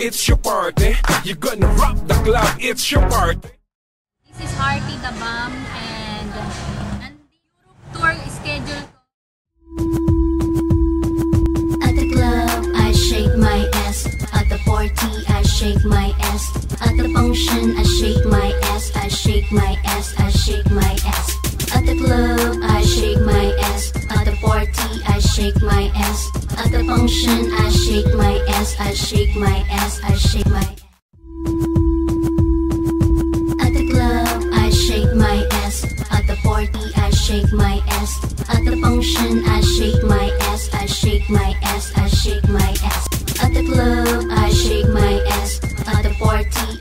it's your party. You're gonna rock the club, it's your party. This is Hearty the Bomb and Europe tour schedule ko. At the club, I shake my ass. At the party, I shake my ass. At the function, I shake my ass. I shake my ass, I shake my ass. At the club, I shake my ass. At the party, I shake my ass. At the function, I shake my ass. I shake my ass, I shake my ass. At the club, I shake my ass. At the party, I shake my ass. At the function, I shake my ass. I shake my ass, I shake my ass. At the club, I shake my ass. At the party,